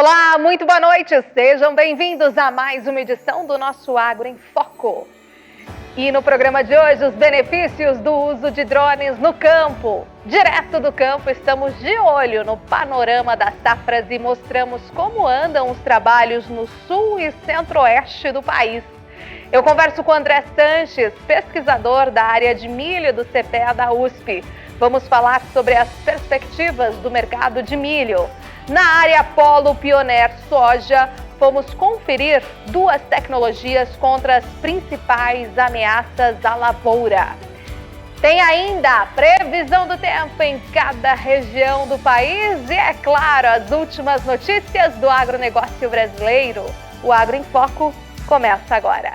Olá, muito boa noite, sejam bem-vindos a mais uma edição do nosso Agro em Foco. E no programa de hoje, os benefícios do uso de drones no campo. Direto do campo, estamos de olho no panorama das safras e mostramos como andam os trabalhos no sul e centro-oeste do país. Eu converso com André Sanches, pesquisador da área de milho do CPEA da USP. Vamos falar sobre as perspectivas do mercado de milho. Na área Polo Pioneer Soja, fomos conferir duas tecnologias contra as principais ameaças à lavoura. Tem ainda a previsão do tempo em cada região do país e, é claro, as últimas notícias do agronegócio brasileiro. O Agro em Foco começa agora.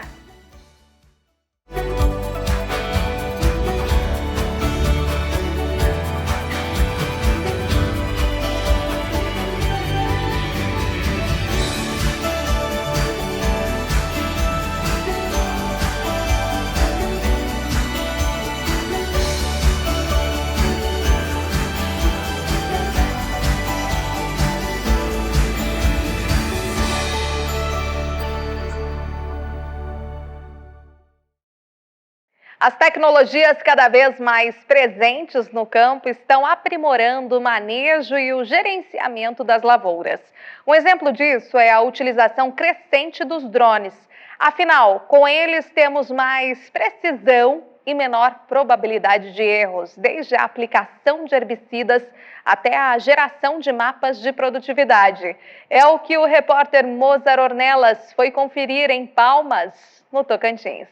As tecnologias cada vez mais presentes no campo estão aprimorando o manejo e o gerenciamento das lavouras. Um exemplo disso é a utilização crescente dos drones. Afinal, com eles temos mais precisão e menor probabilidade de erros, desde a aplicação de herbicidas até a geração de mapas de produtividade. É o que o repórter Mozart Ornelas foi conferir em Palmas, no Tocantins.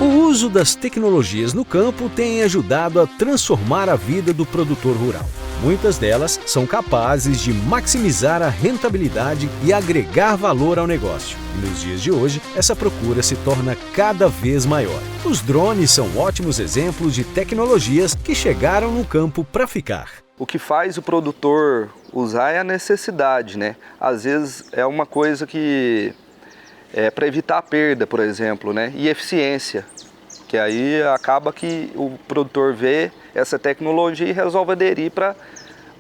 O uso das tecnologias no campo tem ajudado a transformar a vida do produtor rural. Muitas delas são capazes de maximizar a rentabilidade e agregar valor ao negócio. E nos dias de hoje, essa procura se torna cada vez maior. Os drones são ótimos exemplos de tecnologias que chegaram no campo para ficar. O que faz o produtor usar é a necessidade, né? Às vezes é uma coisa que é para evitar a perda, por exemplo, né? E eficiência, que aí acaba que o produtor vê essa tecnologia e resolve aderir para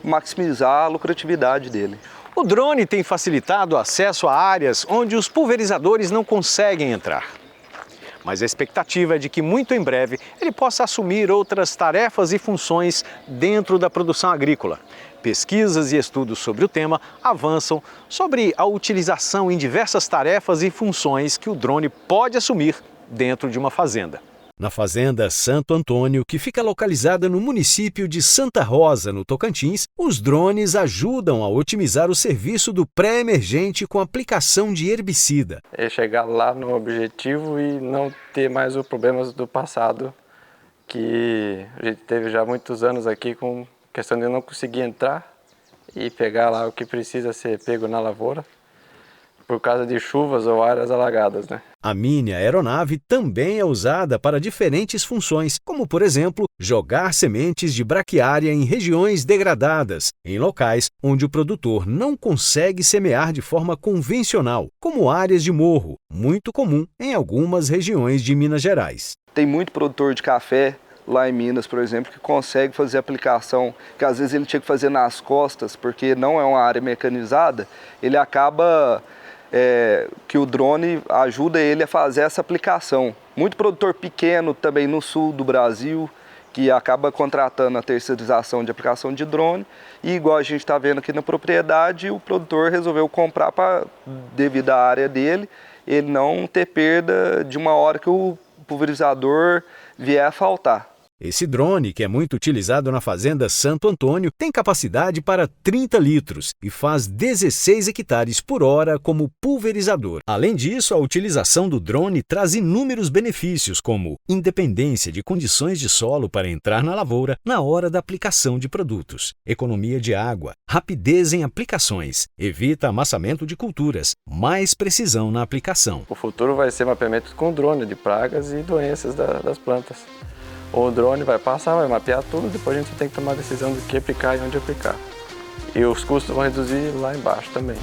maximizar a lucratividade dele. O drone tem facilitado o acesso a áreas onde os pulverizadores não conseguem entrar. Mas a expectativa é de que muito em breve ele possa assumir outras tarefas e funções dentro da produção agrícola. Pesquisas e estudos sobre o tema avançam sobre a utilização em diversas tarefas e funções que o drone pode assumir dentro de uma fazenda. Na fazenda Santo Antônio, que fica localizada no município de Santa Rosa, no Tocantins, os drones ajudam a otimizar o serviço do pré-emergente com aplicação de herbicida. É chegar lá no objetivo e não ter mais os problemas do passado, que a gente teve já há muitos anos aqui com questão de não conseguir entrar e pegar lá o que precisa ser pego na lavoura, por causa de chuvas ou áreas alagadas, né? A mini aeronave também é usada para diferentes funções, como, por exemplo, jogar sementes de braquiária em regiões degradadas, em locais onde o produtor não consegue semear de forma convencional, como áreas de morro, muito comum em algumas regiões de Minas Gerais. Tem muito produtor de café lá em Minas, por exemplo, que consegue fazer aplicação, que às vezes ele tinha que fazer nas costas, porque não é uma área mecanizada, ele acaba que o drone ajuda ele a fazer essa aplicação. Muito produtor pequeno também no sul do Brasil, que acaba contratando a terceirização de aplicação de drone, e igual a gente está vendo aqui na propriedade, o produtor resolveu comprar devido à área dele, ele não ter perda de uma hora que o pulverizador vier a faltar. Esse drone, que é muito utilizado na fazenda Santo Antônio, tem capacidade para 30 litros e faz 16 hectares por hora como pulverizador. Além disso, a utilização do drone traz inúmeros benefícios, como independência de condições de solo para entrar na lavoura na hora da aplicação de produtos, economia de água, rapidez em aplicações, evita amassamento de culturas, mais precisão na aplicação. O futuro vai ser mapeamento com drone de pragas e doenças das plantas. O drone vai passar, vai mapear tudo, depois a gente tem que tomar a decisão de que aplicar e onde aplicar. E os custos vão reduzir lá embaixo também.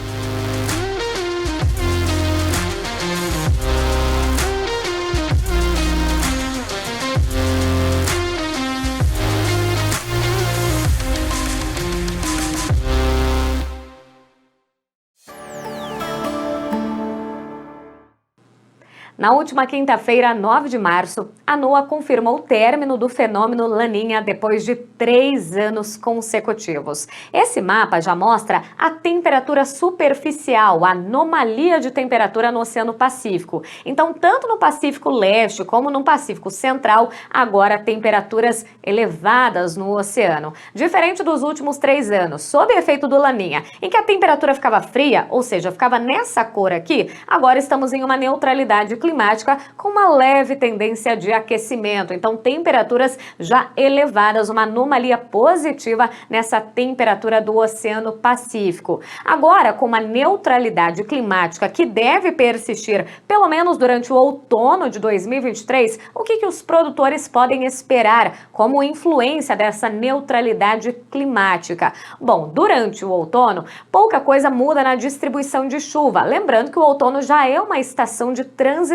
Na última quinta-feira, 9 de março, a NOAA confirmou o término do fenômeno Laninha depois de 3 anos consecutivos. Esse mapa já mostra a temperatura superficial, a anomalia de temperatura no Oceano Pacífico. Então, tanto no Pacífico Leste como no Pacífico Central, agora temperaturas elevadas no oceano. Diferente dos últimos 3 anos, sob efeito do Laninha, em que a temperatura ficava fria, ou seja, ficava nessa cor aqui, agora estamos em uma neutralidade climática com uma leve tendência de aquecimento. Então, temperaturas já elevadas, uma anomalia positiva nessa temperatura do Oceano Pacífico. Agora, com uma neutralidade climática que deve persistir pelo menos durante o outono de 2023, o que os produtores podem esperar como influência dessa neutralidade climática? Bom, durante o outono, pouca coisa muda na distribuição de chuva. Lembrando que o outono já é uma estação de transição.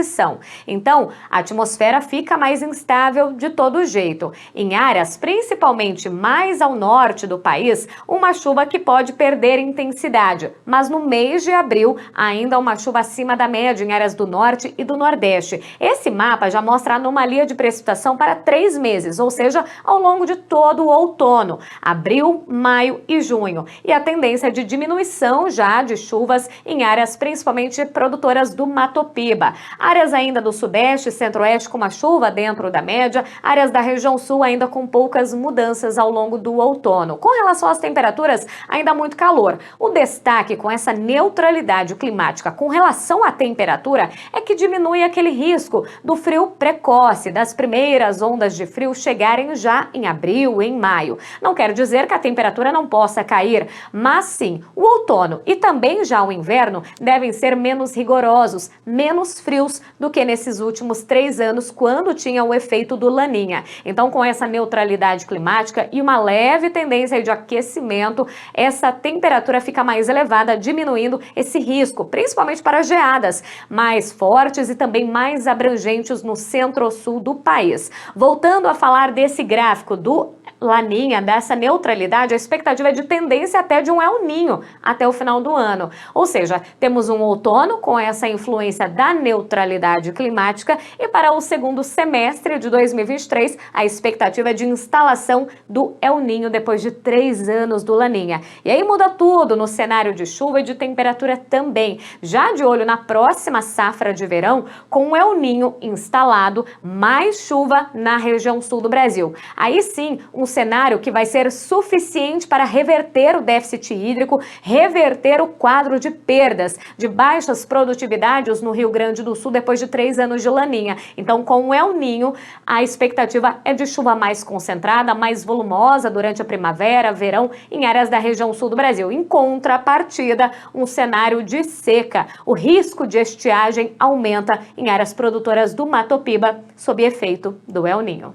Então, a atmosfera fica mais instável de todo jeito. Em áreas principalmente mais ao norte do país, uma chuva que pode perder intensidade. Mas no mês de abril, ainda uma chuva acima da média em áreas do norte e do nordeste. Esse mapa já mostra a anomalia de precipitação para 3 meses, ou seja, ao longo de todo o outono, abril, maio e junho. E a tendência de diminuição já de chuvas em áreas principalmente produtoras do Mato Piba. Áreas ainda do sudeste e centro-oeste com uma chuva dentro da média, áreas da região sul ainda com poucas mudanças ao longo do outono. Com relação às temperaturas, ainda muito calor. O destaque com essa neutralidade climática com relação à temperatura é que diminui aquele risco do frio precoce, das primeiras ondas de frio chegarem já em abril, em maio. Não quer dizer que a temperatura não possa cair, mas sim, o outono e também já o inverno devem ser menos rigorosos, menos frios do que nesses últimos 3 anos, quando tinha o efeito do Laninha. Então, com essa neutralidade climática e uma leve tendência de aquecimento, essa temperatura fica mais elevada, diminuindo esse risco, principalmente para geadas mais fortes e também mais abrangentes no centro-sul do país. Voltando a falar desse gráfico do Laninha, dessa neutralidade, a expectativa é de tendência até de um El Ninho até o final do ano. Ou seja, temos um outono com essa influência da neutralidade climática e para o segundo semestre de 2023, a expectativa é de instalação do El Ninho depois de 3 anos do Laninha. E aí muda tudo no cenário de chuva e de temperatura também. Já de olho na próxima safra de verão, com o El Ninho instalado, mais chuva na região sul do Brasil. Aí sim, um cenário que vai ser suficiente para reverter o déficit hídrico, reverter o quadro de perdas, de baixas produtividades no Rio Grande do Sul depois de 3 anos de Laninha. Então, com o El Ninho, a expectativa é de chuva mais concentrada, mais volumosa durante a primavera, verão, em áreas da região sul do Brasil. Em contrapartida, um cenário de seca. O risco de estiagem aumenta em áreas produtoras do Mato Piba, sob efeito do El Ninho.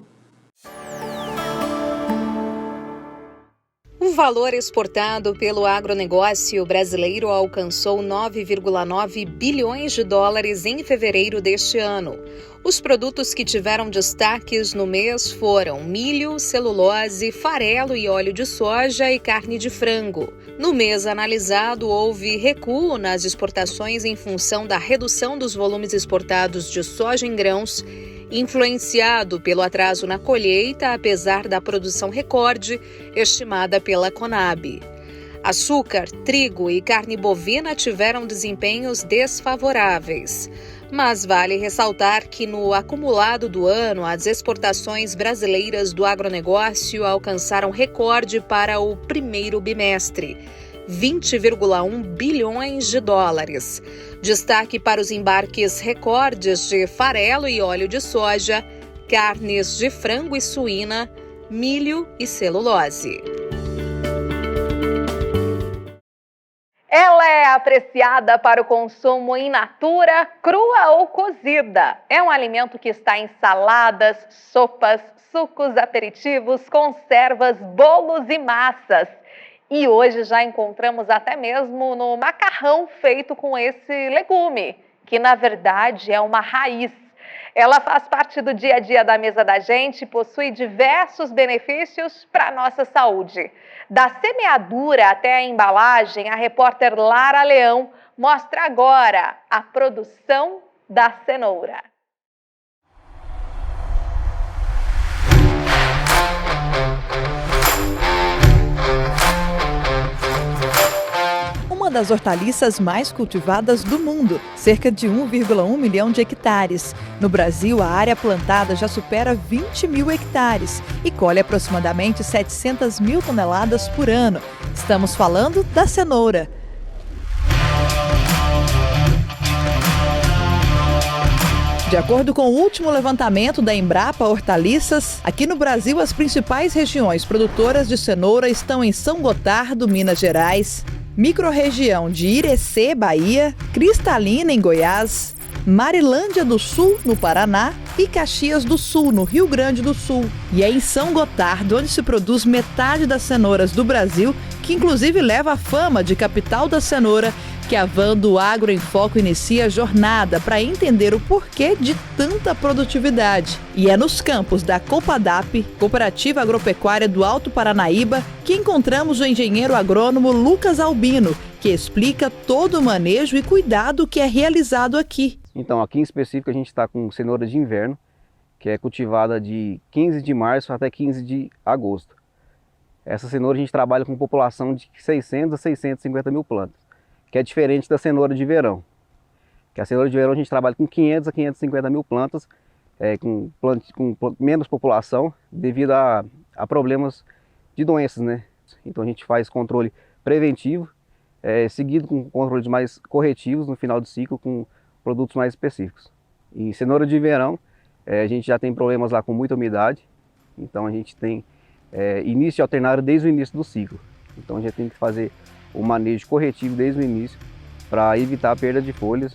O valor exportado pelo agronegócio brasileiro alcançou 9,9 bilhões de dólares em fevereiro deste ano. Os produtos que tiveram destaques no mês foram milho, celulose, farelo e óleo de soja e carne de frango. No mês analisado, houve recuo nas exportações em função da redução dos volumes exportados de soja em grãos, influenciado pelo atraso na colheita, apesar da produção recorde estimada pela Conab. Açúcar, trigo e carne bovina tiveram desempenhos desfavoráveis. Mas vale ressaltar que no acumulado do ano, as exportações brasileiras do agronegócio alcançaram recorde para o primeiro bimestre, 20,1 bilhões de dólares. Destaque para os embarques recordes de farelo e óleo de soja, carnes de frango e suína, milho e celulose. Ela é apreciada para o consumo in natura, crua ou cozida. É um alimento que está em saladas, sopas, sucos, aperitivos, conservas, bolos e massas. E hoje já encontramos até mesmo no macarrão feito com esse legume, que na verdade é uma raiz. Ela faz parte do dia a dia da mesa da gente e possui diversos benefícios para a nossa saúde. Da semeadura até a embalagem, a repórter Lara Leão mostra agora a produção da cenoura. Uma das hortaliças mais cultivadas do mundo, cerca de 1,1 milhão de hectares. No Brasil, a área plantada já supera 20 mil hectares e colhe aproximadamente 700 mil toneladas por ano. Estamos falando da cenoura. De acordo com o último levantamento da Embrapa Hortaliças, aqui no Brasil as principais regiões produtoras de cenoura estão em São Gotardo, Minas Gerais, microrregião de Irecê, Bahia, Cristalina, em Goiás, Marilândia do Sul, no Paraná, e Caxias do Sul, no Rio Grande do Sul. E é em São Gotardo onde se produz metade das cenouras do Brasil, que inclusive leva a fama de capital da cenoura, que a Van do Agro em Foco inicia a jornada para entender o porquê de tanta produtividade. E é nos campos da Copadap, Cooperativa Agropecuária do Alto Paranaíba, que encontramos o engenheiro agrônomo Lucas Albino, que explica todo o manejo e cuidado que é realizado aqui. Então, aqui em específico a gente está com cenoura de inverno, que é cultivada de 15 de março até 15 de agosto. Essa cenoura a gente trabalha com população de 600 a 650 mil plantas, que é diferente da cenoura de verão. Que a cenoura de verão a gente trabalha com 500 a 550 mil plantas, com menos população, devido a problemas de doenças, né? Então a gente faz controle preventivo, seguido com controles mais corretivos no final do ciclo, com produtos mais específicos. Em cenoura de verão, a gente já tem problemas lá com muita umidade, então a gente tem início alternário desde o início do ciclo. Então a gente tem que fazer o manejo corretivo desde o início para evitar a perda de folhas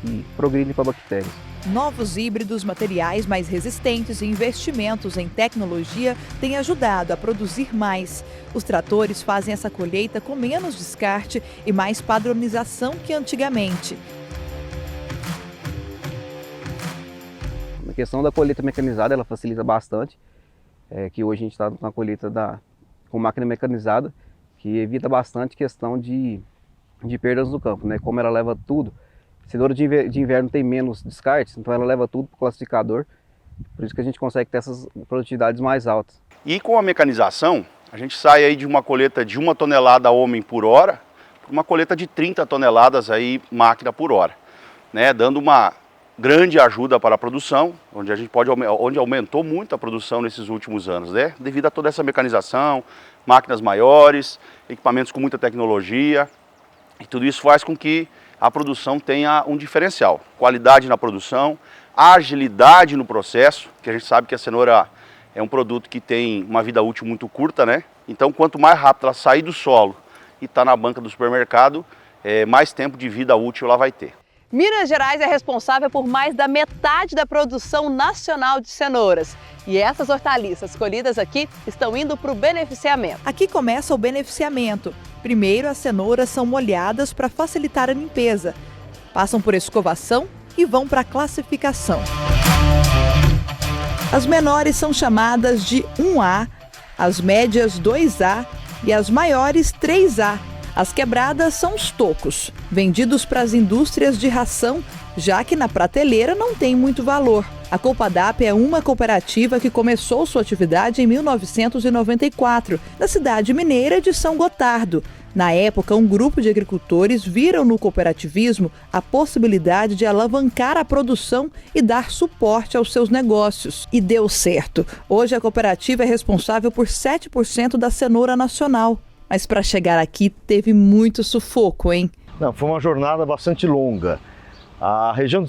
que progridem para bactérias. Novos híbridos, materiais mais resistentes e investimentos em tecnologia têm ajudado a produzir mais. Os tratores fazem essa colheita com menos descarte e mais padronização que antigamente. Na questão da colheita mecanizada, ela facilita bastante, que hoje a gente está na colheita com máquina mecanizada, que evita bastante questão de perdas no campo, né? Como ela leva tudo, cenoura de inverno tem menos descartes, então ela leva tudo para o classificador, por isso que a gente consegue ter essas produtividades mais altas. E com a mecanização, a gente sai aí de uma colheita de 1 tonelada homem por hora, para uma colheita de 30 toneladas aí máquina por hora, né? Dando uma grande ajuda para a produção, onde aumentou muito a produção nesses últimos anos, né? Devido a toda essa mecanização, máquinas maiores, equipamentos com muita tecnologia, e tudo isso faz com que a produção tenha um diferencial. Qualidade na produção, agilidade no processo, que a gente sabe que a cenoura é um produto que tem uma vida útil muito curta, né? Então, quanto mais rápido ela sair do solo e está na banca do supermercado, mais tempo de vida útil ela vai ter. Minas Gerais é responsável por mais da metade da produção nacional de cenouras. E essas hortaliças colhidas aqui estão indo para o beneficiamento. Aqui começa o beneficiamento. Primeiro, as cenouras são molhadas para facilitar a limpeza. Passam por escovação e vão para a classificação. As menores são chamadas de 1A, as médias 2A e as maiores 3A. As quebradas são os tocos, vendidos para as indústrias de ração, já que na prateleira não tem muito valor. A Copadap é uma cooperativa que começou sua atividade em 1994, na cidade mineira de São Gotardo. Na época, um grupo de agricultores viram no cooperativismo a possibilidade de alavancar a produção e dar suporte aos seus negócios. E deu certo. Hoje a cooperativa é responsável por 7% da cenoura nacional. Mas para chegar aqui teve muito sufoco, hein? Não, foi uma jornada bastante longa.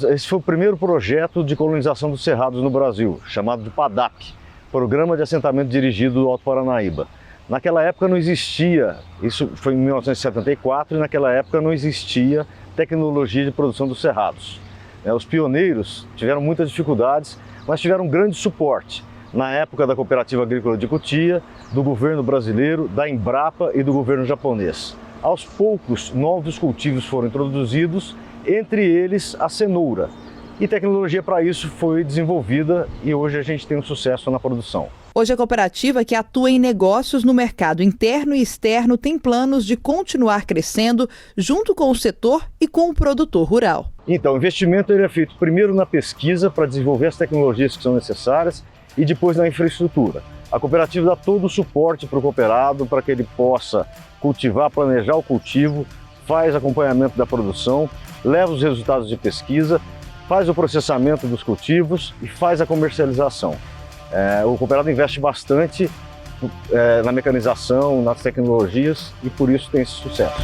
Esse foi o primeiro projeto de colonização dos cerrados no Brasil, chamado de PADAP, Programa de Assentamento Dirigido do Alto Paranaíba. Naquela época não existia, isso foi em 1974, e naquela época não existia tecnologia de produção dos cerrados. Os pioneiros tiveram muitas dificuldades, mas tiveram um grande suporte. Na época da Cooperativa Agrícola de Cotia, do governo brasileiro, da Embrapa e do governo japonês. Aos poucos, novos cultivos foram introduzidos, entre eles a cenoura, E tecnologia para isso foi desenvolvida e hoje a gente tem um sucesso na produção. Hoje a cooperativa, que atua em negócios no mercado interno e externo, tem planos de continuar crescendo junto com o setor e com o produtor rural. Então, o investimento ele é feito primeiro na pesquisa para desenvolver as tecnologias que são necessárias e depois na infraestrutura. A cooperativa dá todo o suporte para o cooperado para que ele possa cultivar, planejar o cultivo, faz acompanhamento da produção, leva os resultados de pesquisa, faz o processamento dos cultivos e faz a comercialização. O cooperado investe bastante na mecanização, nas tecnologias e por isso tem esse sucesso.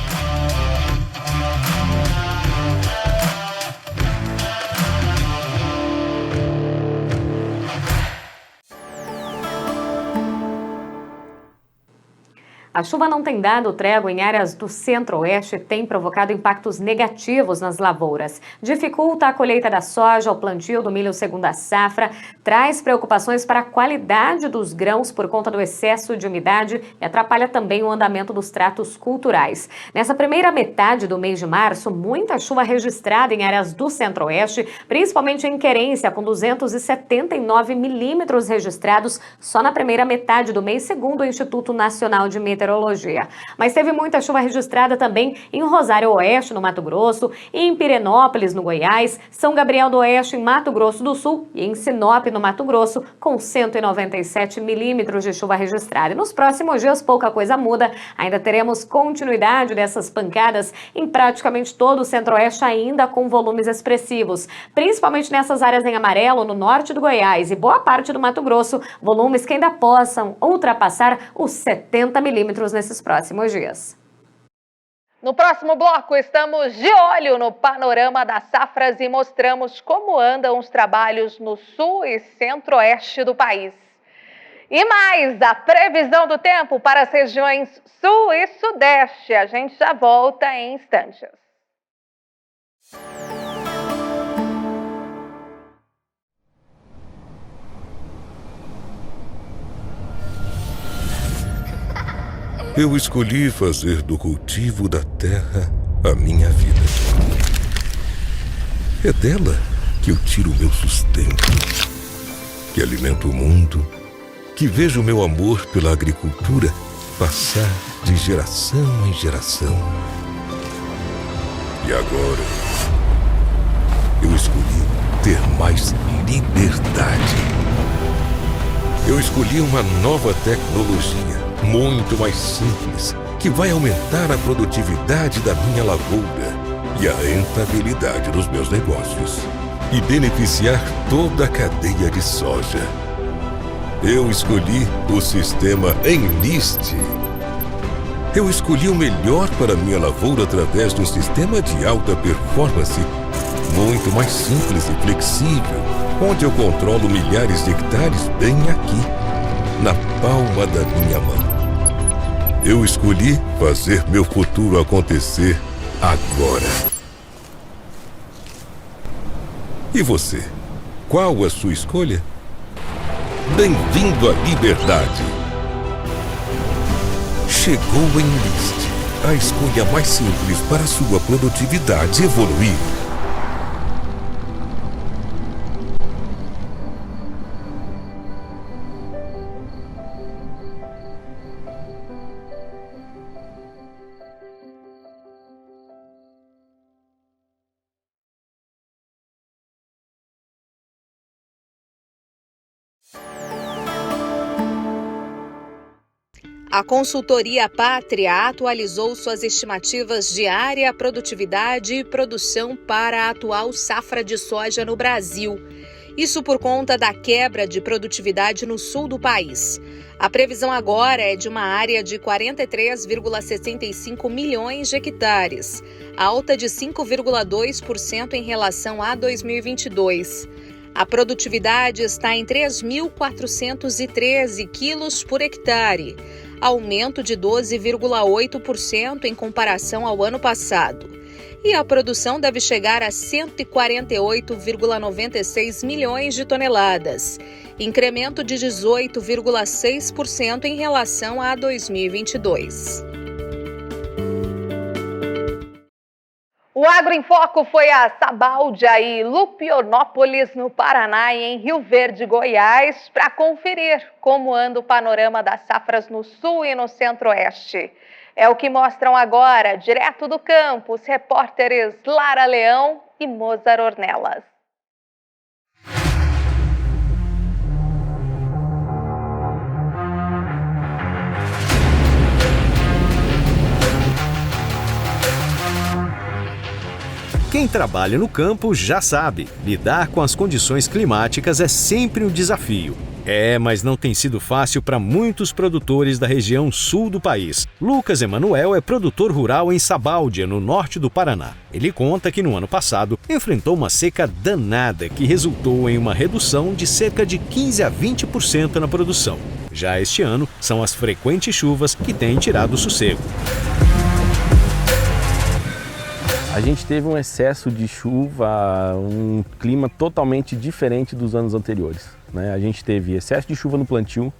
A chuva não tem dado trégua em áreas do centro-oeste e tem provocado impactos negativos nas lavouras. Dificulta a colheita da soja, o plantio do milho segunda safra, traz preocupações para a qualidade dos grãos por conta do excesso de umidade e atrapalha também o andamento dos tratos culturais. Nessa primeira metade do mês de março, muita chuva registrada em áreas do centro-oeste, principalmente em Querência, com 279 milímetros registrados só na primeira metade do mês, segundo o Instituto Nacional de Meteorologia. Mas teve muita chuva registrada também em Rosário Oeste, no Mato Grosso, em Pirenópolis, no Goiás, São Gabriel do Oeste, em Mato Grosso do Sul e em Sinop, no Mato Grosso, com 197 milímetros de chuva registrada. E nos próximos dias, pouca coisa muda, ainda teremos continuidade dessas pancadas em praticamente todo o Centro-Oeste, ainda com volumes expressivos, principalmente nessas áreas em amarelo, no norte do Goiás e boa parte do Mato Grosso, volumes que ainda possam ultrapassar os 70 milímetros nesses próximos dias. No próximo bloco, estamos de olho no panorama das safras e mostramos como andam os trabalhos no sul e centro-oeste do país. E mais, a previsão do tempo para as regiões sul e sudeste. A gente já volta em instantes. Eu escolhi fazer do cultivo da terra a minha vida. É dela que eu tiro o meu sustento, que alimento o mundo, que vejo o meu amor pela agricultura passar de geração em geração. E agora, eu escolhi ter mais liberdade. Eu escolhi uma nova tecnologia, muito mais simples, que vai aumentar a produtividade da minha lavoura e a rentabilidade dos meus negócios e beneficiar toda a cadeia de soja. Eu escolhi o sistema Enlist. Eu escolhi o melhor para minha lavoura através de um sistema de alta performance, muito mais simples e flexível, onde eu controlo milhares de hectares bem aqui, na palma da minha mão. Eu escolhi fazer meu futuro acontecer agora. E você? Qual a sua escolha? Bem-vindo à liberdade. Chegou o Enlist, a escolha mais simples para sua produtividade evoluir. A consultoria Pátria atualizou suas estimativas de área, produtividade e produção para a atual safra de soja no Brasil. Isso por conta da quebra de produtividade no sul do país. A previsão agora é de uma área de 43,65 milhões de hectares, alta de 5,2% em relação a 2022. A produtividade está em 3.413 quilos por hectare, aumento de 12,8% em comparação ao ano passado. E a produção deve chegar a 148,96 milhões de toneladas, incremento de 18,6% em relação a 2022. O Agro em Foco foi a Sabáudia e Lupionópolis, no Paraná, e em Rio Verde, Goiás, para conferir como anda o panorama das safras no sul e no centro-oeste. É o que mostram agora, direto do campo, os repórteres Lara Leão e Mozart Ornelas. Quem trabalha no campo já sabe, lidar com as condições climáticas é sempre um desafio. Mas não tem sido fácil para muitos produtores da região sul do país. Lucas Emanuel é produtor rural em Sabáudia, no norte do Paraná. Ele conta que no ano passado enfrentou uma seca danada que resultou em uma redução de cerca de 15% a 20% na produção. Já este ano, são as frequentes chuvas que têm tirado o sossego. A gente teve um excesso de chuva, um clima totalmente diferente dos anos anteriores, né? A gente teve excesso de chuva no plantio,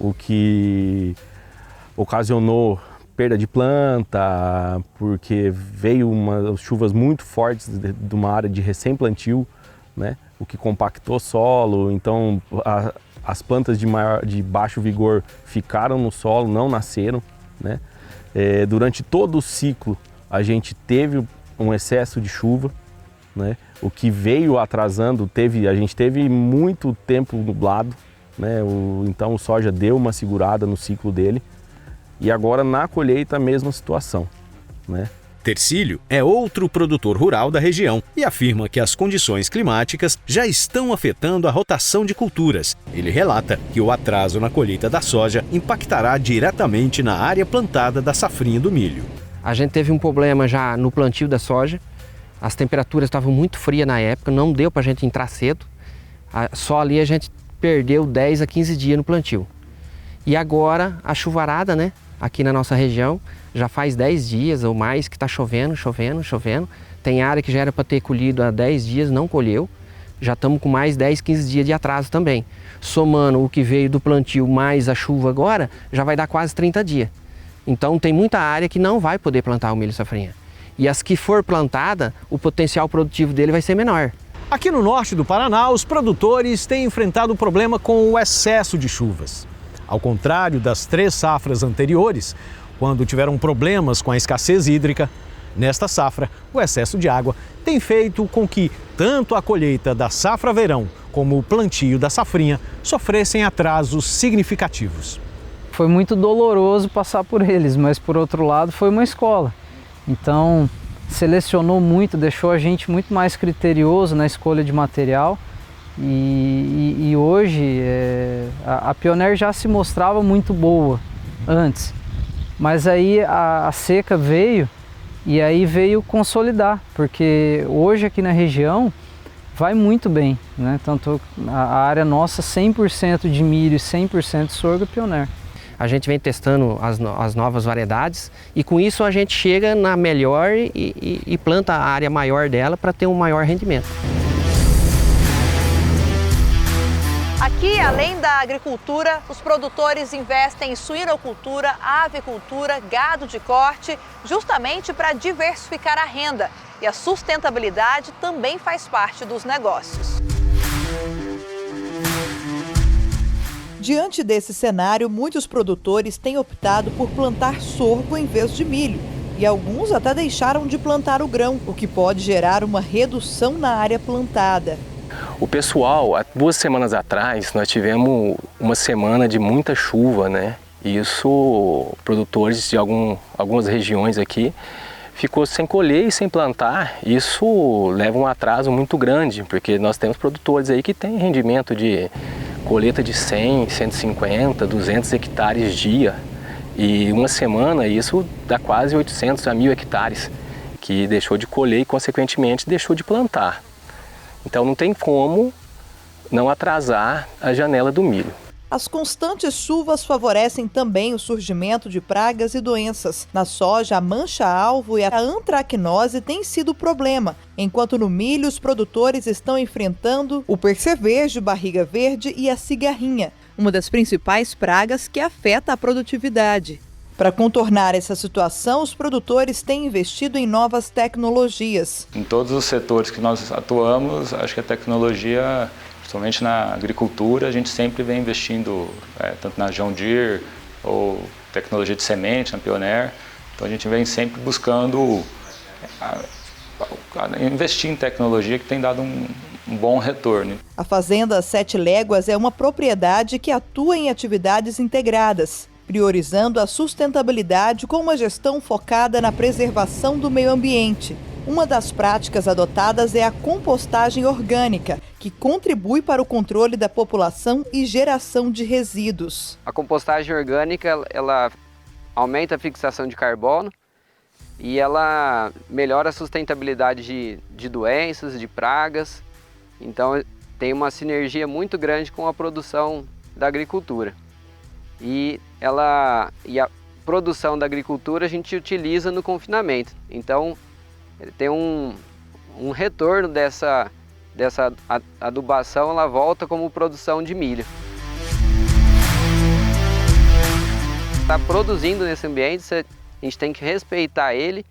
o que ocasionou perda de planta, porque veio umas chuvas muito fortes de uma área de recém-plantio, né? O que compactou o solo, então as plantas de baixo vigor ficaram no solo, não nasceram, né? Durante todo o ciclo a gente teve um excesso de chuva, né? O que veio atrasando, a gente teve muito tempo nublado, né? Então o soja deu uma segurada no ciclo dele e agora na colheita a mesma situação, né? Tercílio é outro produtor rural da região e afirma que as condições climáticas já estão afetando a rotação de culturas. Ele relata que o atraso na colheita da soja impactará diretamente na área plantada da safrinha do milho. A gente teve um problema já no plantio da soja, as temperaturas estavam muito frias na época, não deu para a gente entrar cedo, só ali a gente perdeu 10 a 15 dias no plantio. E agora a chuvarada, né, aqui na nossa região, já faz 10 dias ou mais que está chovendo. Tem área que já era para ter colhido há 10 dias, não colheu, já estamos com mais 10, 15 dias de atraso também. Somando o que veio do plantio mais a chuva agora, já vai dar quase 30 dias. Então tem muita área que não vai poder plantar o milho safrinha. E as que for plantada, o potencial produtivo dele vai ser menor. Aqui no norte do Paraná, os produtores têm enfrentado o problema com o excesso de chuvas. Ao contrário das 3 safras anteriores, quando tiveram problemas com a escassez hídrica, nesta safra, o excesso de água tem feito com que tanto a colheita da safra verão como o plantio da safrinha sofressem atrasos significativos. Foi muito doloroso passar por eles, mas por outro lado foi uma escola. Então selecionou muito, deixou a gente muito mais criterioso na escolha de material e hoje a Pioneer já se mostrava muito boa antes, mas aí a seca veio e aí veio consolidar, porque hoje aqui na região vai muito bem, né? Tanto a área nossa 100% de milho e 100% de sorgo é Pioneer. A gente vem testando as novas variedades e com isso a gente chega na melhor e planta a área maior dela para ter um maior rendimento. Aqui, além da agricultura, os produtores investem em suinocultura, avicultura, gado de corte, justamente para diversificar a renda. E a sustentabilidade também faz parte dos negócios. Diante desse cenário, muitos produtores têm optado por plantar sorgo em vez de milho. E alguns até deixaram de plantar o grão, o que pode gerar uma redução na área plantada. O pessoal, há 2 semanas atrás, nós tivemos uma semana de muita chuva, né? Isso, produtores de algumas regiões aqui, ficou sem colher e sem plantar. Isso leva um atraso muito grande, porque nós temos produtores aí que têm rendimento de colheita de 100, 150, 200 hectares dia. E uma semana isso dá quase 800 a 1.000 hectares que deixou de colher e, consequentemente, deixou de plantar. Então não tem como não atrasar a janela do milho. As constantes chuvas favorecem também o surgimento de pragas e doenças. Na soja, a mancha-alvo e a antracnose têm sido o problema, enquanto no milho os produtores estão enfrentando o percevejo, barriga verde e a cigarrinha, uma das principais pragas que afeta a produtividade. Para contornar essa situação, os produtores têm investido em novas tecnologias. Em todos os setores que nós atuamos, acho que a tecnologia, principalmente na agricultura, a gente sempre vem investindo, tanto na John Deere ou tecnologia de semente, na Pioneer. Então a gente vem sempre buscando investir em tecnologia que tem dado um bom retorno. A Fazenda Sete Léguas é uma propriedade que atua em atividades integradas, priorizando a sustentabilidade com uma gestão focada na preservação do meio ambiente. Uma das práticas adotadas é a compostagem orgânica, que contribui para o controle da população e geração de resíduos. A compostagem orgânica, ela aumenta a fixação de carbono e ela melhora a sustentabilidade de doenças, de pragas. Então tem uma sinergia muito grande com a produção da agricultura. E a produção da agricultura a gente utiliza no confinamento. Então tem um retorno dessa adubação, ela volta como produção de milho. Está produzindo nesse ambiente, a gente tem que respeitar ele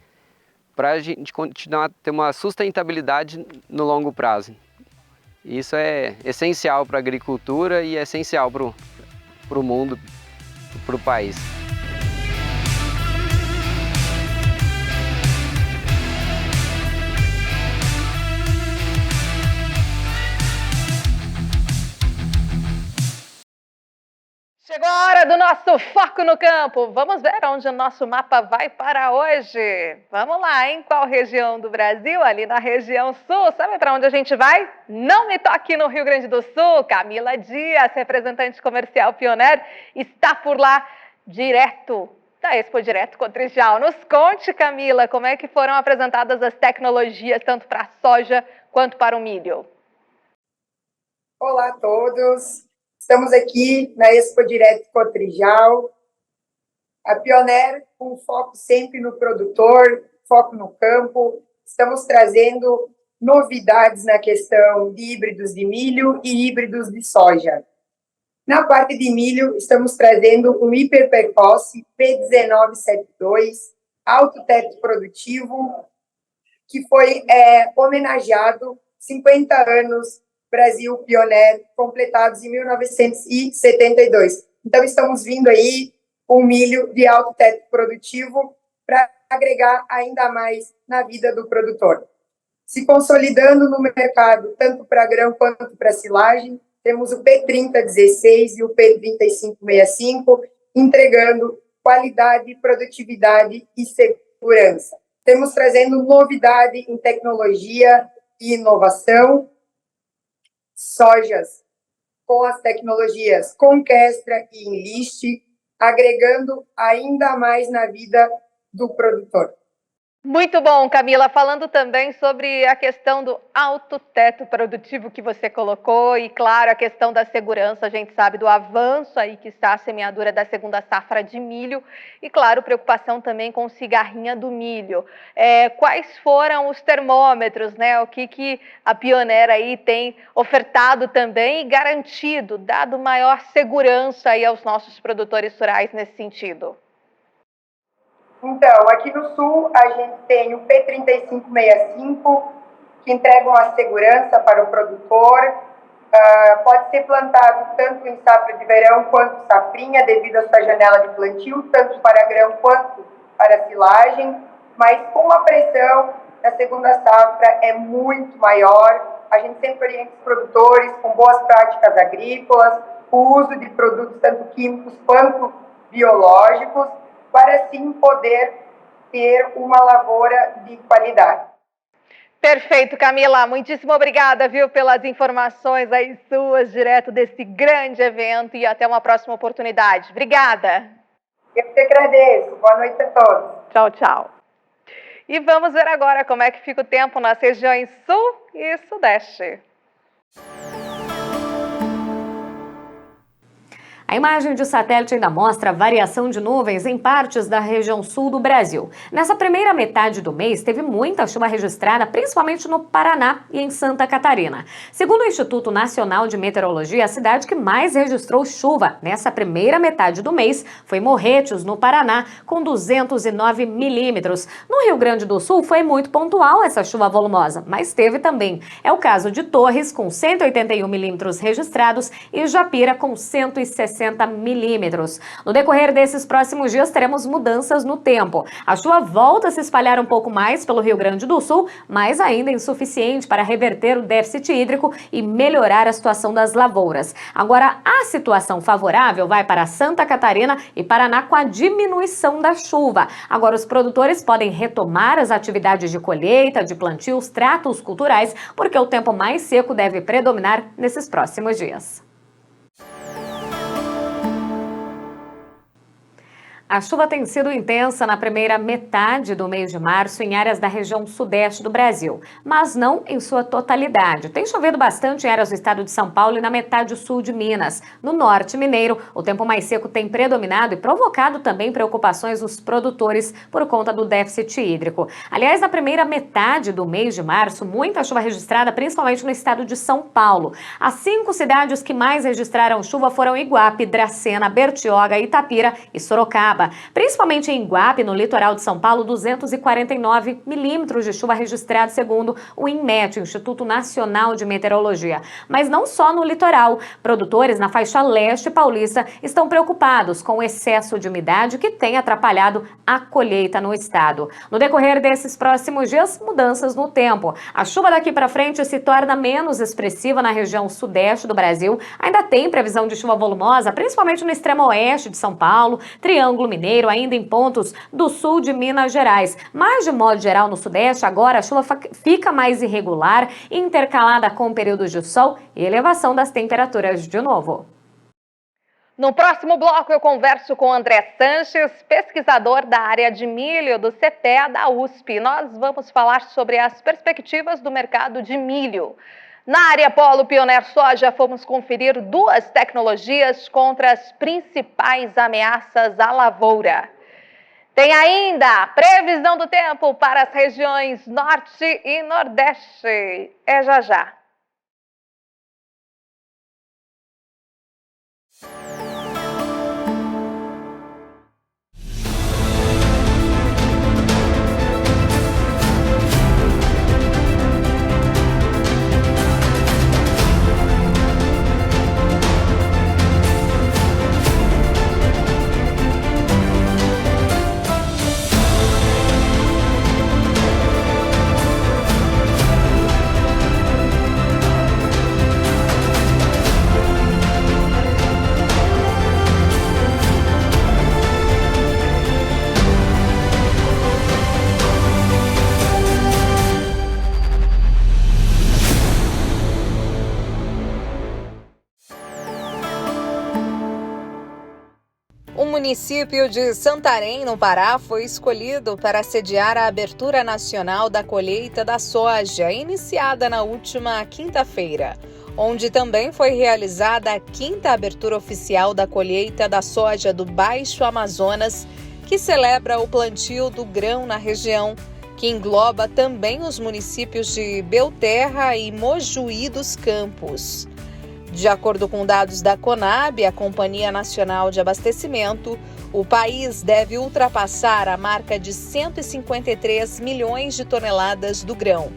para a gente continuar a ter uma sustentabilidade no longo prazo. Isso é essencial para a agricultura e é essencial para o mundo, para o país. Chegou a hora do nosso Foco no Campo. Vamos ver onde o nosso mapa vai para hoje. Vamos lá, em qual região do Brasil? Ali na região sul. Sabe para onde a gente vai? Não me toque no Rio Grande do Sul. Camila Dias, representante comercial Pioneer, está por lá direto da Expo Direto Cotrijal. Nos conte, Camila, como é que foram apresentadas as tecnologias tanto para a soja quanto para o milho? Olá a todos. Estamos aqui na Expo Direto Cotrijal, a Pioneer com foco sempre no produtor, foco no campo. Estamos trazendo novidades na questão de híbridos de milho e híbridos de soja. Na parte de milho, estamos trazendo um hiperprecoce P1972, alto teto produtivo, que foi homenageado 50 anos Brasil Pioneer, completados em 1972. Então, estamos vindo aí com milho de alto teto produtivo para agregar ainda mais na vida do produtor. Se consolidando no mercado, tanto para grão quanto para silagem, temos o P3016 e o P3565, entregando qualidade, produtividade e segurança. Temos trazendo novidade em tecnologia e inovação, sojas com as tecnologias Conquestra e Enlist, agregando ainda mais na vida do produtor. Muito bom, Camila. Falando também sobre a questão do alto teto produtivo que você colocou e, claro, a questão da segurança. A gente sabe do avanço aí que está a semeadura da segunda safra de milho e, claro, preocupação também com cigarrinha do milho. Quais foram os termômetros, né? O que a Pioneer aí tem ofertado também e garantido, dado maior segurança aí aos nossos produtores rurais nesse sentido? Então, aqui no Sul, a gente tem o P3565, que entrega uma segurança para o produtor. Pode ser plantado tanto em safra de verão quanto safrinha, devido à sua janela de plantio, tanto para grão quanto para silagem, mas com a pressão da segunda safra é muito maior. A gente sempre orienta os produtores com boas práticas agrícolas, o uso de produtos tanto químicos quanto biológicos, para assim poder ter uma lavoura de qualidade. Perfeito, Camila. Muitíssimo obrigada, viu, pelas informações aí suas, direto desse grande evento, e até uma próxima oportunidade. Obrigada. Eu te agradeço. Boa noite a todos. Tchau, tchau. E vamos ver agora como é que fica o tempo nas regiões Sul e Sudeste. A imagem de satélite ainda mostra a variação de nuvens em partes da região sul do Brasil. Nessa primeira metade do mês, teve muita chuva registrada, principalmente no Paraná e em Santa Catarina. Segundo o Instituto Nacional de Meteorologia, a cidade que mais registrou chuva nessa primeira metade do mês foi Morretes, no Paraná, com 209 milímetros. No Rio Grande do Sul foi muito pontual essa chuva volumosa, mas teve também. É o caso de Torres, com 181 milímetros registrados, e Japira, com 160 milímetros. No decorrer desses próximos dias, teremos mudanças no tempo. A chuva volta a se espalhar um pouco mais pelo Rio Grande do Sul, mas ainda insuficiente para reverter o déficit hídrico e melhorar a situação das lavouras. Agora, a situação favorável vai para Santa Catarina e Paraná com a diminuição da chuva. Agora, os produtores podem retomar as atividades de colheita, de plantios, tratos culturais, porque o tempo mais seco deve predominar nesses próximos dias. A chuva tem sido intensa na primeira metade do mês de março em áreas da região sudeste do Brasil, mas não em sua totalidade. Tem chovido bastante em áreas do estado de São Paulo e na metade sul de Minas. No norte mineiro, o tempo mais seco tem predominado e provocado também preocupações nos produtores por conta do déficit hídrico. Aliás, na primeira metade do mês de março, muita chuva registrada, principalmente no estado de São Paulo. As 5 cidades que mais registraram chuva foram Iguape, Dracena, Bertioga, Itapira e Sorocaba. Principalmente em Iguape, no litoral de São Paulo, 249 milímetros de chuva registrados, segundo o INMET, o Instituto Nacional de Meteorologia. Mas não só no litoral. Produtores na faixa leste paulista estão preocupados com o excesso de umidade que tem atrapalhado a colheita no estado. No decorrer desses próximos dias, mudanças no tempo. A chuva daqui para frente se torna menos expressiva na região sudeste do Brasil. Ainda tem previsão de chuva volumosa, principalmente no extremo oeste de São Paulo, Triângulo Mineiro, ainda em pontos do sul de Minas Gerais. Mas, de modo geral, no sudeste, agora a chuva fica mais irregular, intercalada com períodos de sol e elevação das temperaturas de novo. No próximo bloco, eu converso com André Sanches, pesquisador da área de milho do CPEA da USP. Nós vamos falar sobre as perspectivas do mercado de milho. Na área Polo Pioneer Soja, fomos conferir 2 tecnologias contra as principais ameaças à lavoura. Tem ainda a previsão do tempo para as regiões Norte e Nordeste. É já já. O município de Santarém, no Pará, foi escolhido para sediar a abertura nacional da colheita da soja, iniciada na última quinta-feira, onde também foi realizada a 5ª abertura oficial da colheita da soja do Baixo Amazonas, que celebra o plantio do grão na região, que engloba também os municípios de Belterra e Mojuí dos Campos. De acordo com dados da Conab, a Companhia Nacional de Abastecimento, o país deve ultrapassar a marca de 153 milhões de toneladas do grão.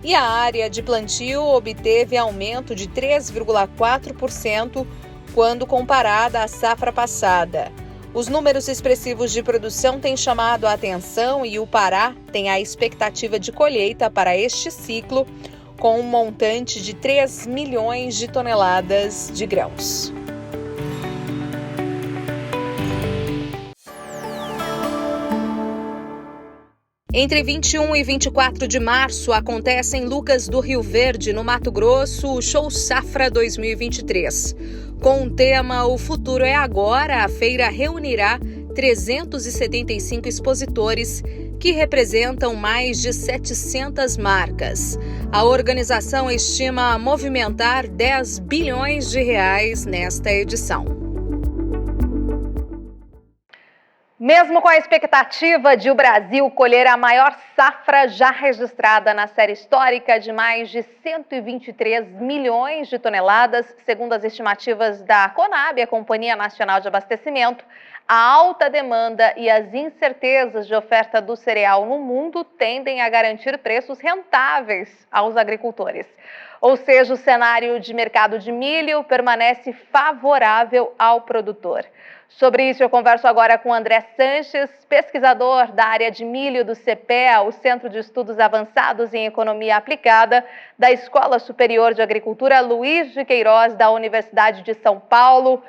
E a área de plantio obteve aumento de 3,4% quando comparada à safra passada. Os números expressivos de produção têm chamado a atenção e o Pará tem a expectativa de colheita para este ciclo, com um montante de 3 milhões de toneladas de grãos. Entre 21 e 24 de março acontece em Lucas do Rio Verde, no Mato Grosso, o Show Safra 2023. Com o tema O Futuro é Agora, a feira reunirá 375 expositores que representam mais de 700 marcas. A organização estima movimentar 10 bilhões de reais nesta edição. Mesmo com a expectativa de o Brasil colher a maior safra já registrada na série histórica de mais de 123 milhões de toneladas, segundo as estimativas da Conab, a Companhia Nacional de Abastecimento, a alta demanda e as incertezas de oferta do cereal no mundo tendem a garantir preços rentáveis aos agricultores. Ou seja, o cenário de mercado de milho permanece favorável ao produtor. Sobre isso, eu converso agora com André Sanches, pesquisador da área de milho do CPEA, o Centro de Estudos Avançados em Economia Aplicada, da Escola Superior de Agricultura Luiz de Queiroz, da Universidade de São Paulo.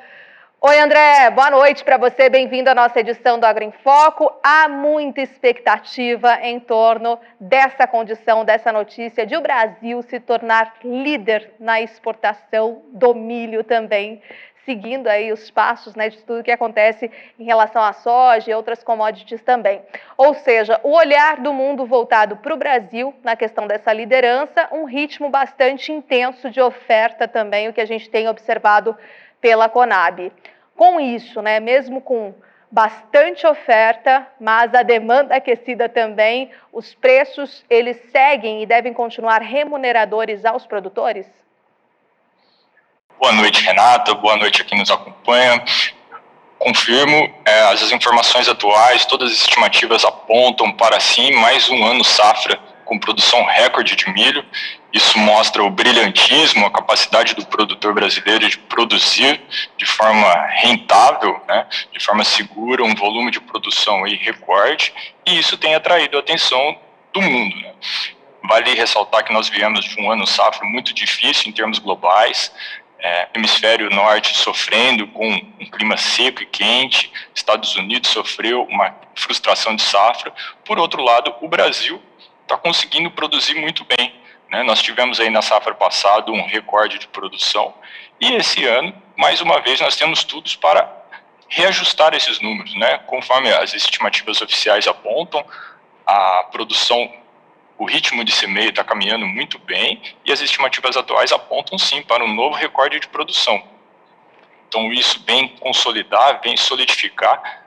Oi, André, boa noite para você, bem-vindo à nossa edição do Agro em Foco. Há muita expectativa em torno dessa condição, dessa notícia de o Brasil se tornar líder na exportação do milho também, seguindo aí os passos, né, de tudo que acontece em relação à soja e outras commodities também. Ou seja, o olhar do mundo voltado para o Brasil na questão dessa liderança, um ritmo bastante intenso de oferta também, o que a gente tem observado pela Conab. Com isso, né, mesmo com bastante oferta, mas a demanda aquecida também, os preços, eles seguem e devem continuar remuneradores aos produtores? Boa noite, Renata. Boa noite a quem nos acompanha. Confirmo, as informações atuais, todas as estimativas apontam para, sim, mais um ano safra com produção recorde de milho. Isso mostra o brilhantismo, a capacidade do produtor brasileiro de produzir de forma rentável, né, de forma segura, um volume de produção aí recorde, e isso tem atraído a atenção do mundo, né. Vale ressaltar que nós viemos de um ano safra muito difícil em termos globais, hemisfério norte sofrendo com um clima seco e quente, Estados Unidos sofreu uma frustração de safra. Por outro lado, o Brasil está conseguindo produzir muito bem, né? Nós tivemos aí na safra passada um recorde de produção e esse ano, mais uma vez, nós temos tudo para reajustar esses números, né? Conforme as estimativas oficiais apontam, a produção, o ritmo de semeio está caminhando muito bem e as estimativas atuais apontam sim para um novo recorde de produção. Então isso vem consolidar, vem solidificar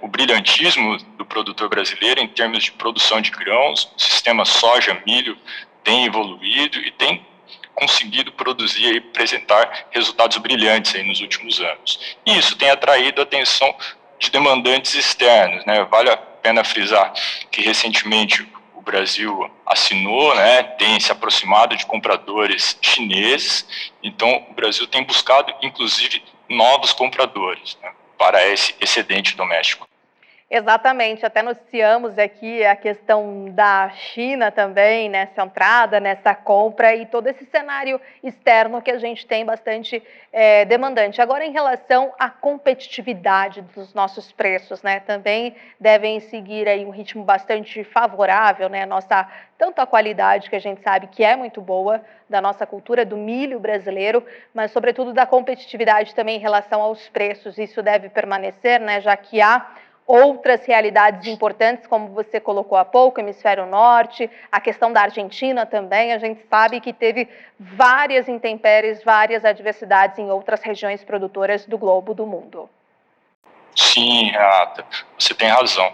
o brilhantismo do produtor brasileiro em termos de produção de grãos. O sistema soja-milho tem evoluído e tem conseguido produzir e apresentar resultados brilhantes aí nos últimos anos. E isso tem atraído a atenção de demandantes externos, né? Vale a pena frisar que recentemente o Brasil assinou, né, tem se aproximado de compradores chineses, então o Brasil tem buscado, inclusive, novos compradores, né, para esse excedente doméstico. Exatamente, até noticiamos aqui a questão da China também, né, centrada nessa compra e todo esse cenário externo que a gente tem bastante demandante. Agora, em relação à competitividade dos nossos preços, né, também devem seguir aí um ritmo bastante favorável, né, tanto a qualidade, que a gente sabe que é muito boa, da nossa cultura do milho brasileiro, mas sobretudo da competitividade também em relação aos preços. Isso deve permanecer, né, já que há outras realidades importantes, como você colocou há pouco, hemisfério norte, a questão da Argentina também, a gente sabe que teve várias intempéries, várias adversidades em outras regiões produtoras do globo, do mundo. Sim, Renata, você tem razão.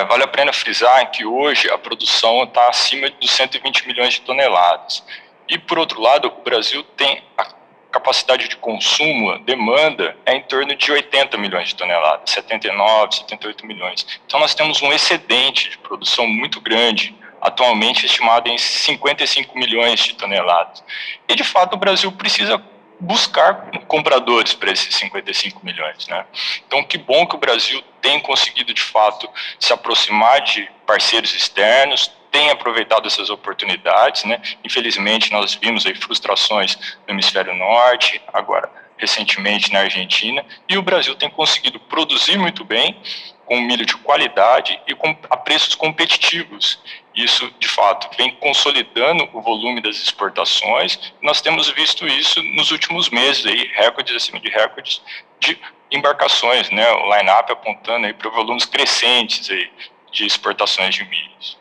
Vale a pena frisar que hoje a produção está acima dos 120 milhões de toneladas. E, por outro lado, o Brasil tem a capacidade de consumo, a demanda é em torno de 80 milhões de toneladas, 79, 78 milhões. Então nós temos um excedente de produção muito grande, atualmente estimado em 55 milhões de toneladas. E de fato o Brasil precisa buscar compradores para esses 55 milhões, né? Então que bom que o Brasil tem conseguido de fato se aproximar de parceiros externos, tem aproveitado essas oportunidades, né? Infelizmente nós vimos aí frustrações no hemisfério norte, agora recentemente na Argentina, e o Brasil tem conseguido produzir muito bem, com milho de qualidade e a preços competitivos. Isso, de fato, vem consolidando o volume das exportações. Nós temos visto isso nos últimos meses, aí, recordes acima de recordes de embarcações, né? O line-up apontando aí para volumes crescentes aí de exportações de milhos.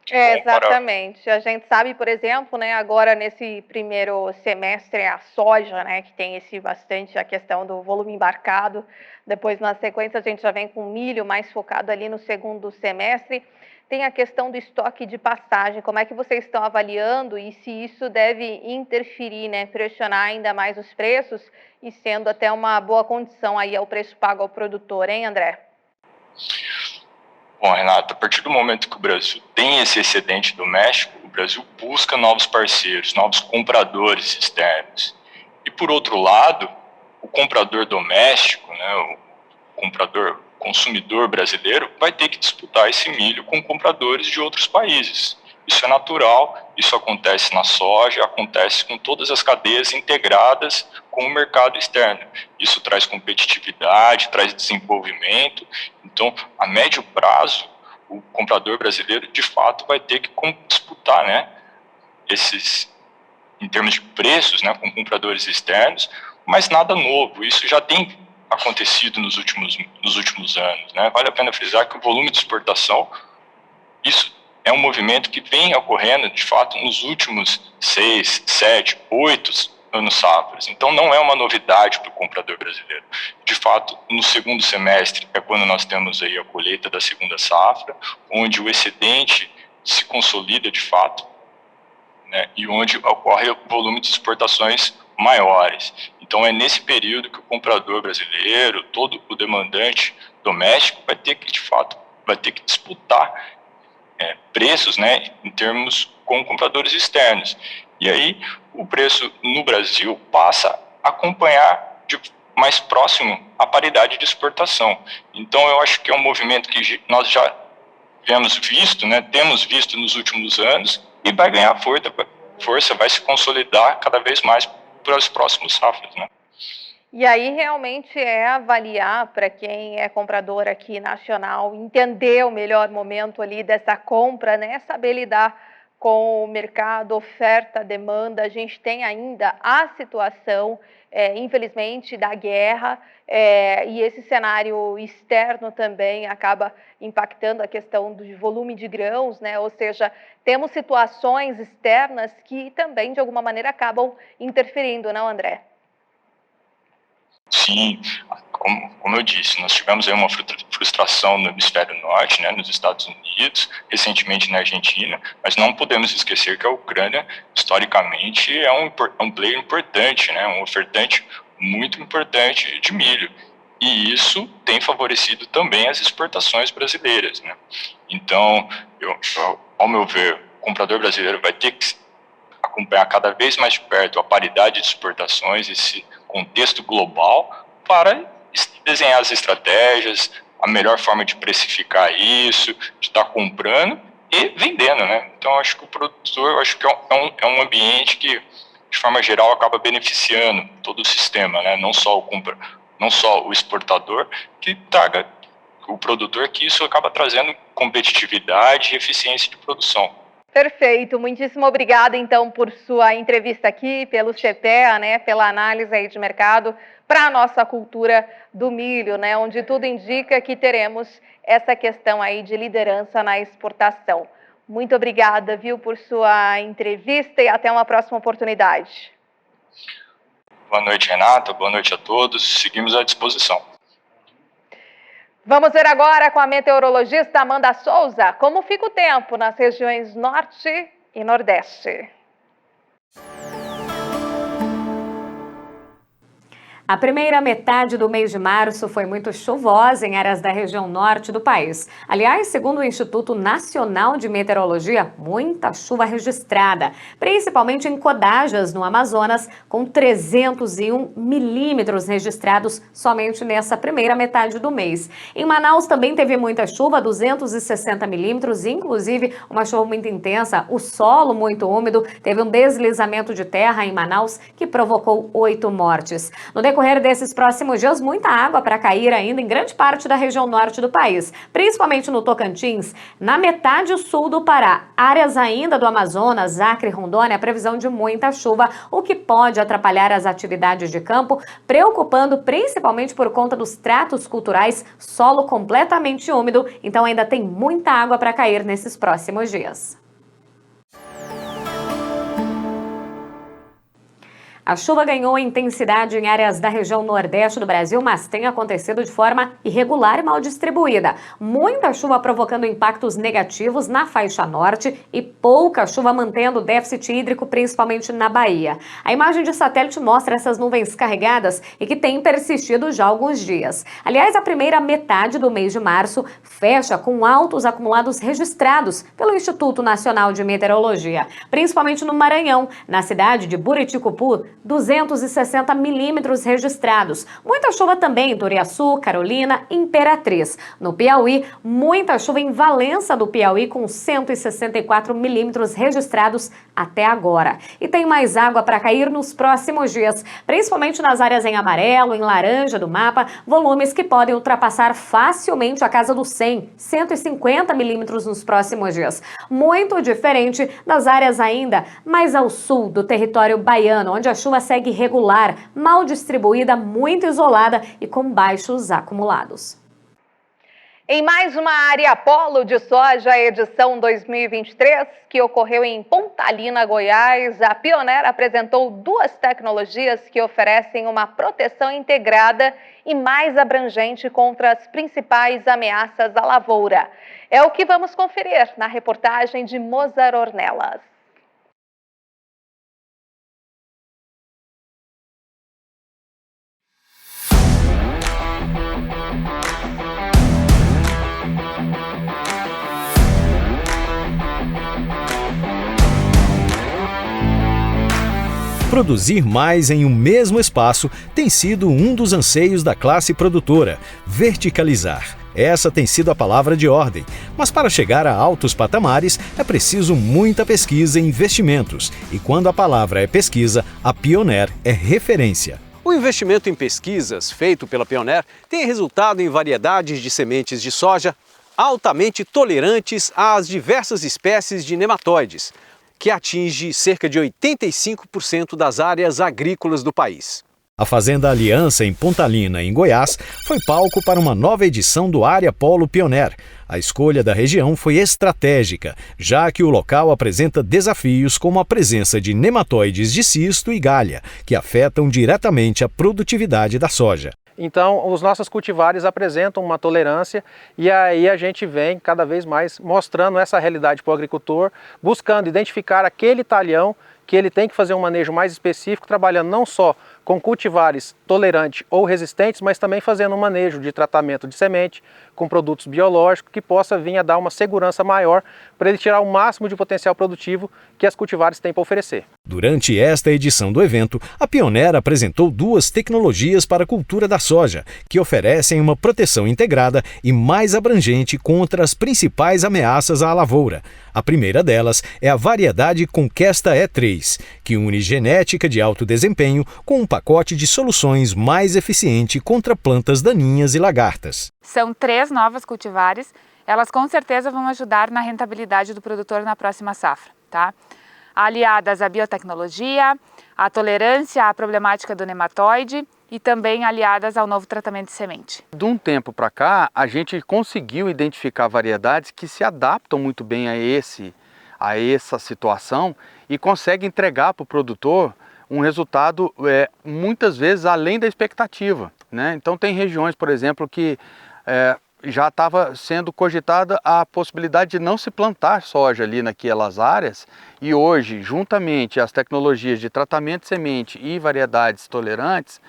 Exatamente. A gente sabe, por exemplo, né, agora nesse primeiro semestre a soja, né, que tem bastante a questão do volume embarcado. Depois, na sequência, a gente já vem com milho mais focado ali no segundo semestre. Tem a questão do estoque de passagem. Como é que vocês estão avaliando e se isso deve interferir, né, pressionar ainda mais os preços e sendo até uma boa condição aí ao preço pago ao produtor, hein, André? Bom, Renata, a partir do momento que o Brasil tem esse excedente doméstico, o Brasil busca novos parceiros, novos compradores externos. E, por outro lado, o comprador doméstico, né, o consumidor brasileiro, vai ter que disputar esse milho com compradores de outros países. Isso é natural, isso acontece na soja, acontece com todas as cadeias integradas com o mercado externo. Isso traz competitividade, traz desenvolvimento. Então, a médio prazo, o comprador brasileiro, de fato, vai ter que disputar, né, em termos de preços, né, com compradores externos, mas nada novo. Isso já tem acontecido nos últimos anos, né? Vale a pena frisar que o volume de exportação, isso é um movimento que vem ocorrendo, de fato, nos últimos 6, 7, 8 anos safras. Então, não é uma novidade para o comprador brasileiro. De fato, no segundo semestre é quando nós temos aí a colheita da segunda safra, onde o excedente se consolida de fato, né, e onde ocorre o volume de exportações maiores. Então, é nesse período que o comprador brasileiro, todo o demandante doméstico, vai ter que, de fato, disputar preços, né, em termos com compradores externos. E aí o preço no Brasil passa a acompanhar mais próximo a paridade de exportação. Então eu acho que é um movimento que nós já temos visto nos últimos anos e vai ganhar força, vai se consolidar cada vez mais para os próximos safras, né? E aí realmente é avaliar para quem é comprador aqui nacional, entender o melhor momento ali dessa compra, né? Saber lidar com o mercado, oferta, demanda. A gente tem ainda a situação, infelizmente, da guerra, e esse cenário externo também acaba impactando a questão do volume de grãos, né? Ou seja, temos situações externas que também, de alguma maneira, acabam interferindo, não, André? Sim, como eu disse, nós tivemos aí uma frustração no hemisfério norte, né, nos Estados Unidos, recentemente na Argentina, mas não podemos esquecer que a Ucrânia, historicamente, é um player importante, né, um ofertante muito importante de milho. E isso tem favorecido também as exportações brasileiras, né? Então, ao meu ver, o comprador brasileiro vai ter que acompanhar cada vez mais de perto a paridade de exportações, esse contexto global, para desenhar as estratégias, a melhor forma de precificar isso, de estar comprando e vendendo, né? Então, acho que o produtor, é um ambiente que, de forma geral, acaba beneficiando todo o sistema, né? Não só o exportador, que traga o produtor, que isso acaba trazendo competitividade e eficiência de produção. Perfeito, muitíssimo obrigada então por sua entrevista aqui, pelo CPEA, né, pela análise aí de mercado para a nossa cultura do milho, né, onde tudo indica que teremos essa questão aí de liderança na exportação. Muito obrigada, viu, por sua entrevista e até uma próxima oportunidade. Boa noite, Renata, boa noite a todos, seguimos à disposição. Vamos ver agora com a meteorologista Amanda Souza como fica o tempo nas regiões Norte e Nordeste. A primeira metade do mês de março foi muito chuvosa em áreas da região norte do país. Aliás, segundo o Instituto Nacional de Meteorologia, muita chuva registrada, principalmente em Codajas, no Amazonas, com 301 milímetros registrados somente nessa primeira metade do mês. Em Manaus também teve muita chuva, 260 milímetros, inclusive uma chuva muito intensa, o solo muito úmido, teve um deslizamento de terra em Manaus que provocou 8 mortes. No decorrer desses próximos dias, muita água para cair ainda em grande parte da região norte do país, principalmente no Tocantins, na metade sul do Pará, áreas ainda do Amazonas, Acre e Rondônia, a previsão de muita chuva, o que pode atrapalhar as atividades de campo, preocupando principalmente por conta dos tratos culturais, solo completamente úmido, então ainda tem muita água para cair nesses próximos dias. A chuva ganhou intensidade em áreas da região nordeste do Brasil, mas tem acontecido de forma irregular e mal distribuída. Muita chuva provocando impactos negativos na faixa norte e pouca chuva mantendo o déficit hídrico, principalmente na Bahia. A imagem de satélite mostra essas nuvens carregadas e que têm persistido já há alguns dias. Aliás, a primeira metade do mês de março fecha com altos acumulados registrados pelo Instituto Nacional de Meteorologia, principalmente no Maranhão, na cidade de Buriticupu, 260 milímetros registrados. Muita chuva também em Turiaçu, Carolina e Imperatriz. No Piauí, muita chuva em Valença do Piauí, com 164 milímetros registrados até agora. E tem mais água para cair nos próximos dias, principalmente nas áreas em amarelo, em laranja do mapa, volumes que podem ultrapassar facilmente a casa dos 150 milímetros nos próximos dias. Muito diferente das áreas ainda mais ao sul do território baiano, onde a chuva segue irregular, mal distribuída, muito isolada e com baixos acumulados. Em mais uma área polo de soja, edição 2023, que ocorreu em Pontalina, Goiás, a Pioneer apresentou duas tecnologias que oferecem uma proteção integrada e mais abrangente contra as principais ameaças à lavoura. É o que vamos conferir na reportagem de Mozart Ornelas. Produzir mais em um mesmo espaço tem sido um dos anseios da classe produtora, verticalizar. Essa tem sido a palavra de ordem, mas para chegar a altos patamares é preciso muita pesquisa e investimentos. E quando a palavra é pesquisa, a Pioneer é referência. O investimento em pesquisas feito pela Pioneer tem resultado em variedades de sementes de soja altamente tolerantes às diversas espécies de nematóides, que atinge cerca de 85% das áreas agrícolas do país. A Fazenda Aliança, em Pontalina, em Goiás, foi palco para uma nova edição do Área Polo Pioneer. A escolha da região foi estratégica, já que o local apresenta desafios como a presença de nematóides de cisto e galha, que afetam diretamente a produtividade da soja. Então, os nossos cultivares apresentam uma tolerância e aí a gente vem cada vez mais mostrando essa realidade para o agricultor, buscando identificar aquele talhão que ele tem que fazer um manejo mais específico, trabalhando não só com cultivares tolerantes ou resistentes, mas também fazendo um manejo de tratamento de semente com produtos biológicos que possa vir a dar uma segurança maior para ele tirar o máximo de potencial produtivo que as cultivares têm para oferecer. Durante esta edição do evento, a Pioneer apresentou duas tecnologias para a cultura da soja, que oferecem uma proteção integrada e mais abrangente contra as principais ameaças à lavoura. A primeira delas é a variedade Conquesta E3, que une genética de alto desempenho com um pacote de soluções mais eficiente contra plantas daninhas e lagartas. São 3 novas cultivares, elas com certeza vão ajudar na rentabilidade do produtor na próxima safra, tá? Aliadas à biotecnologia, à tolerância à problemática do nematóide e também aliadas ao novo tratamento de semente. De um tempo para cá, a gente conseguiu identificar variedades que se adaptam muito bem a essa situação e consegue entregar para o produtor um resultado muitas vezes além da expectativa, né? Então tem regiões, por exemplo, que já estava sendo cogitada a possibilidade de não se plantar soja ali naquelas áreas e hoje, juntamente às tecnologias de tratamento de semente e variedades tolerantes,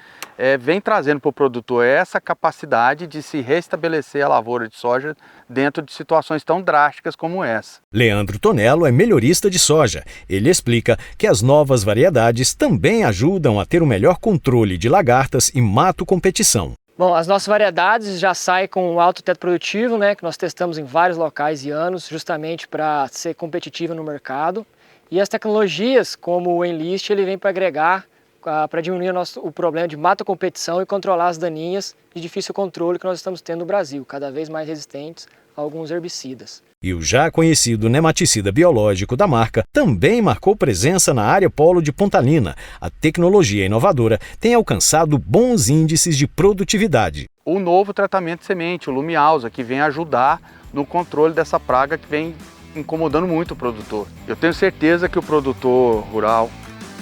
vem trazendo para o produtor essa capacidade de se restabelecer a lavoura de soja dentro de situações tão drásticas como essa. Leandro Tonello é melhorista de soja. Ele explica que as novas variedades também ajudam a ter um melhor controle de lagartas e mato competição. Bom, as nossas variedades já saem com um alto teto produtivo, né, que nós testamos em vários locais e anos, justamente para ser competitiva no mercado. E as tecnologias, como o Enlist, ele vem para agregar para diminuir o problema de mata-competição e controlar as daninhas de difícil controle que nós estamos tendo no Brasil, cada vez mais resistentes a alguns herbicidas. E o já conhecido nematicida biológico da marca também marcou presença na área polo de Pontalina. A tecnologia inovadora tem alcançado bons índices de produtividade. O novo tratamento de semente, o Lumialza, que vem ajudar no controle dessa praga que vem incomodando muito o produtor. Eu tenho certeza que o produtor rural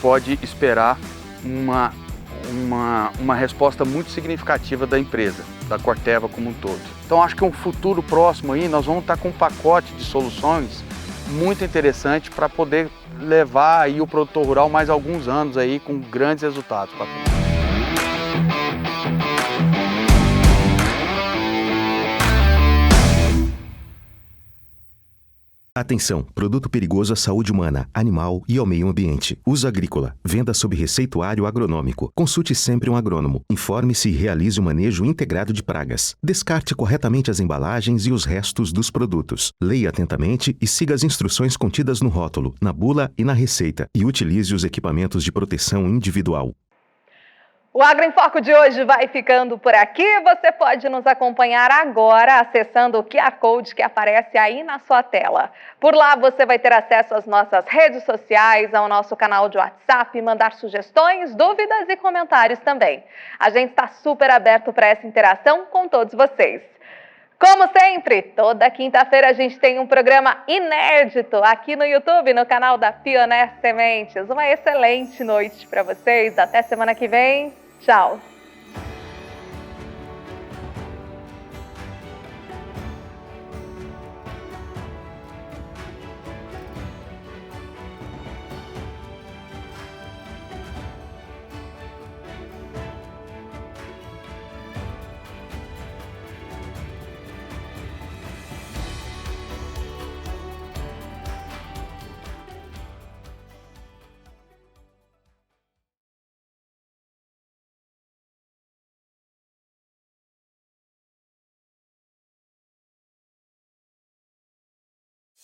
pode esperar uma resposta muito significativa da empresa, da Corteva como um todo. Então acho que um futuro próximo aí nós vamos estar com um pacote de soluções muito interessante para poder levar aí o produtor rural mais alguns anos aí com grandes resultados para frente. Atenção, produto perigoso à saúde humana, animal e ao meio ambiente. Uso agrícola, venda sob receituário agronômico. Consulte sempre um agrônomo. Informe-se e realize o manejo integrado de pragas. Descarte corretamente as embalagens e os restos dos produtos. Leia atentamente e siga as instruções contidas no rótulo, na bula e na receita. E utilize os equipamentos de proteção individual. O Agro em Foco de hoje vai ficando por aqui. Você pode nos acompanhar agora acessando o QR Code que aparece aí na sua tela. Por lá você vai ter acesso às nossas redes sociais, ao nosso canal de WhatsApp, mandar sugestões, dúvidas e comentários também. A gente está super aberto para essa interação com todos vocês. Como sempre, toda quinta-feira a gente tem um programa inédito aqui no YouTube, no canal da Pioneer Sementes. Uma excelente noite para vocês. Até semana que vem. Tchau!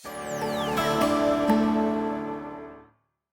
you